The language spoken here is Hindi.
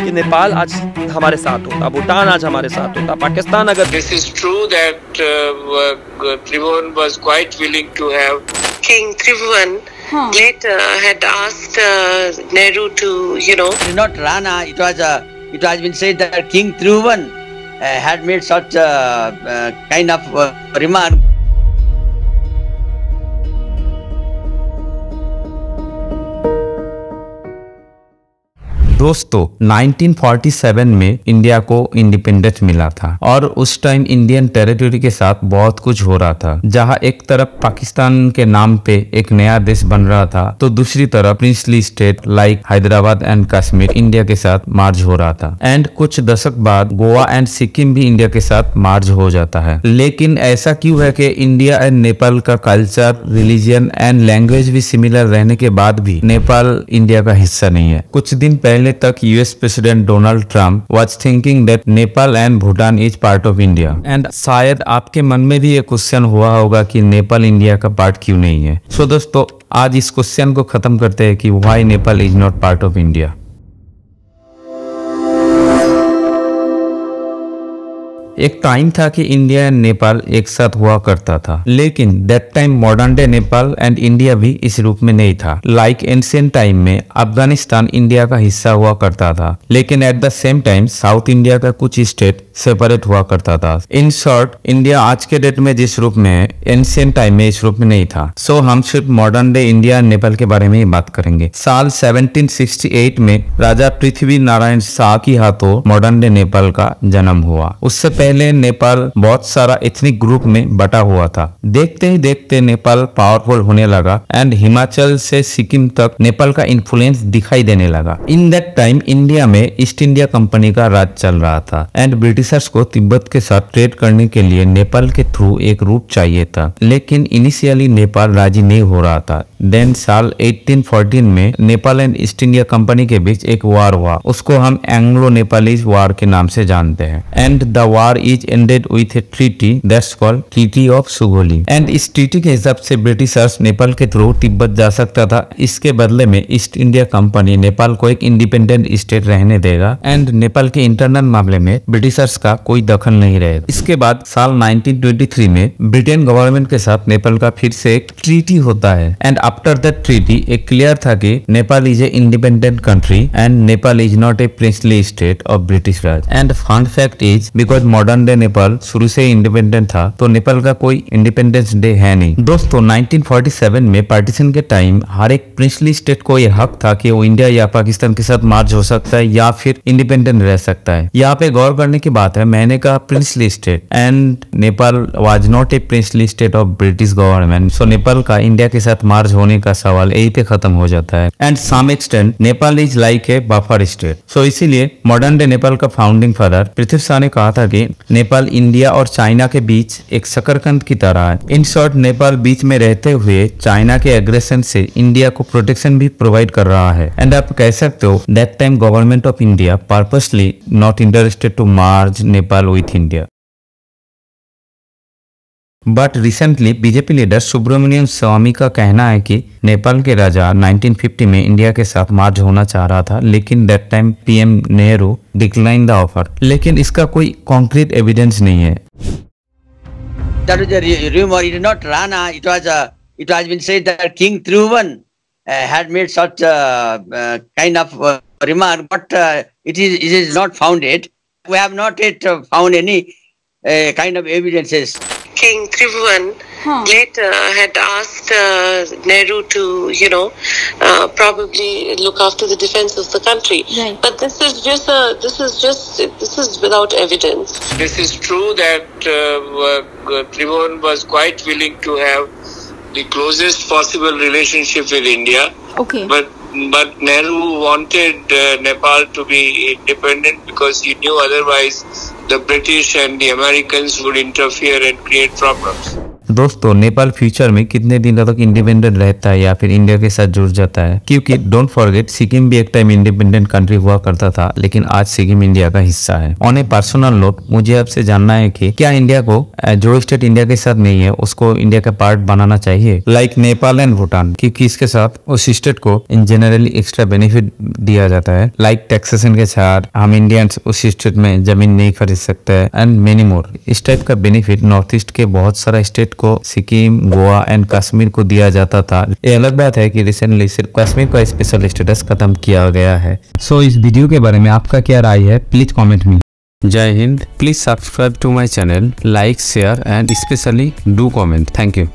कि नेपाल आज हमारे साथ होता, भूटान आज हमारे साथ होता, पाकिस्तान अगर This is true that Tribhuvan was quite willing to have King Tribhuvan later had asked Nehru to, Not Rana. It has been said that King Tribhuvan had made such kind of remark. दोस्तों 1947 में इंडिया को इंडिपेंडेंस मिला था और उस टाइम इंडियन टेरिटरी के साथ बहुत कुछ हो रहा था। जहां एक तरफ पाकिस्तान के नाम पे एक नया देश बन रहा था तो दूसरी तरफ princely state like Hyderabad and Kashmir India के साथ मार्ज हो रहा था। एंड कुछ दशक बाद गोवा एंड सिक्किम भी इंडिया के साथ मार्ज हो जाता है। लेकिन ऐसा क्यों है कि इंडिया एंड नेपाल का कल्चर, रिलीजन एंड लैंग्वेज भी सिमिलर रहने के बाद भी नेपाल इंडिया का हिस्सा नहीं है? कुछ दिन पहले तक US president Donald Trump was thinking that Nepal and Bhutan is part of India. And शायद आपके मन में भी ये क्वेश्चन हुआ होगा कि नेपाल इंडिया का पार्ट क्यों नहीं है। सो दोस्तों आज इस क्वेश्चन को खत्म करते हैं कि why Nepal is not part of India. एक टाइम था कि इंडिया एंड नेपाल एक साथ हुआ करता था, लेकिन that time modern day Nepal and India भी इस रूप में नहीं था। लाइक एंशिएंट टाइम में अफगानिस्तान इंडिया का हिस्सा हुआ करता था, लेकिन at the same time south India का कुछ स्टेट सेपरेट हुआ करता था। इन शॉर्ट इंडिया आज के डेट में जिस रूप में है एंशिएंट टाइम में इस रूप में नहीं था। सो हम सिर्फ modern day India and Nepal के बारे में ही बात करेंगे। साल 1768 में राजा पृथ्वी नारायण शाह की हाथों मॉडर्न डे नेपाल का जन्म हुआ। उससे पहले नेपाल बहुत सारा एथनिक ग्रुप में बटा हुआ था। देखते ही देखते नेपाल पावरफुल होने लगा एंड हिमाचल से सिक्किम तक नेपाल का इन्फ्लुएंस दिखाई देने लगा। इन दैट टाइम इंडिया में ईस्ट इंडिया कंपनी का राज चल रहा था एंड ब्रिटिशर्स को तिब्बत के साथ ट्रेड करने के लिए नेपाल के थ्रू एक रूट चाहिए था, लेकिन इनिशियली नेपाल राजी नहीं हो रहा था। देन साल 1814 में Nepal and east India company के बीच एक वार हुआ। उसको हम एंग्लो नेपालीज वार के नाम से जानते हैं। And the war is ended with A treaty that's called treaty of Sugauli. And इस ट्रीटी के हिसाब से ब्रिटिशर्स नेपाल के थ्रू तिब्बत जा सकता था। इसके बदले में ईस्ट इंडिया कंपनी नेपाल को एक इंडिपेंडेंट स्टेट रहने देगा एंड नेपाल के इंटरनल मामले में ब्रिटिशर्स का कोई दखल नहीं रहेगा। इसके बाद साल 1923 में ब्रिटेन गवर्नमेंट के साथ नेपाल का फिर से एक ट्रीटी होता है एंड आफ्टर दैट ट्रीटी एक क्लियर था कि Nepal is a independent country and Nepal is not a princely state of British Raj. And fun fact is because modern day Nepal शुरू से इंडिपेंडेंट था तो नेपाल का कोई इंडिपेंडेंस डे है नहीं। दोस्तों 1947 में पार्टीशन के टाइम हर एक प्रिंसली स्टेट को यह हक था कि वो इंडिया या पाकिस्तान के साथ मार्च हो सकता है या फिर इंडिपेंडेंट रह सकता है। यहाँ पे गौर करने की बात है, मैंने कहा princely state and Nepal was not a princely state of British government. So Nepal का इंडिया के साथ मार्च होने का सवाल यही पे खत्म हो जाता है। And some extent Nepal is like a buffer state. So इसीलिए मॉडर्न डे नेपाल का फाउंडिंग फादर पृथ्वी शाह ने कहा था कि नेपाल इंडिया और चाइना के बीच एक शकरकंद की तरह है। इन शॉर्ट नेपाल बीच में रहते हुए चाइना के एग्रेशन से इंडिया को प्रोटेक्शन भी प्रोवाइड कर रहा है। एंड आप कह सकते हो that time government of India purposely not interested to merge Nepal with India. But recently BJP leader Subramanian Swamy का कहना है कि नेपाल के राजा 1950 में इंडिया के साथ मार्ज होना चाह रहा था, लेकिन that time PM Nehru decline the offer. लेकिन इसका कोई कॉन्क्रीट एविडेंस नहीं है। That was a rumor. It is not Rana. It has been said that King Tribhuvan had made such kind of remark, but it is not founded. We have not yet found any kind of evidences. King Tribhuvan later had asked Nehru to, probably look after the defense of the country. Right. But this is without evidence. This is true that Tribhuvan was quite willing to have the closest possible relationship with India. Okay. But Nehru wanted Nepal to be independent because he knew otherwise the British and the Americans would interfere and create problems. दोस्तों नेपाल फ्यूचर में कितने दिनों तक इंडिपेंडेंट रहता है या फिर इंडिया के साथ जुड़ जाता है, क्योंकि डोंट फॉरगेट सिक्किम भी एक टाइम इंडिपेंडेंट कंट्री हुआ करता था, लेकिन आज सिक्किम इंडिया का हिस्सा है। ऑन ए पर्सनल नोट, मुझे आपसे जानना है कि क्या इंडिया को जो स्टेट इंडिया के साथ नहीं है उसको इंडिया का पार्ट बनाना चाहिए, लाइक नेपाल एंड भूटान, क्योंकि इसके साथ उस स्टेट को इन जनरली एक्स्ट्रा बेनिफिट दिया जाता है, लाइक टैक्सेशन के साथ हम इंडियंस उस स्टेट में जमीन नहीं खरीद सकते एंड मेनी मोर। इस टाइप का बेनिफिट नॉर्थ ईस्ट के बहुत सारा स्टेट को, सिक्किम, गोवा एंड कश्मीर को दिया जाता था। ये अलग बात है कि रिसेंटली सिर्फ कश्मीर का स्पेशल स्टेटस खत्म किया गया है। सो इस वीडियो के बारे में आपका क्या राय है, प्लीज कमेंट में। जय Hind. Please subscribe to my channel, like, share and specially do comment. Thank you.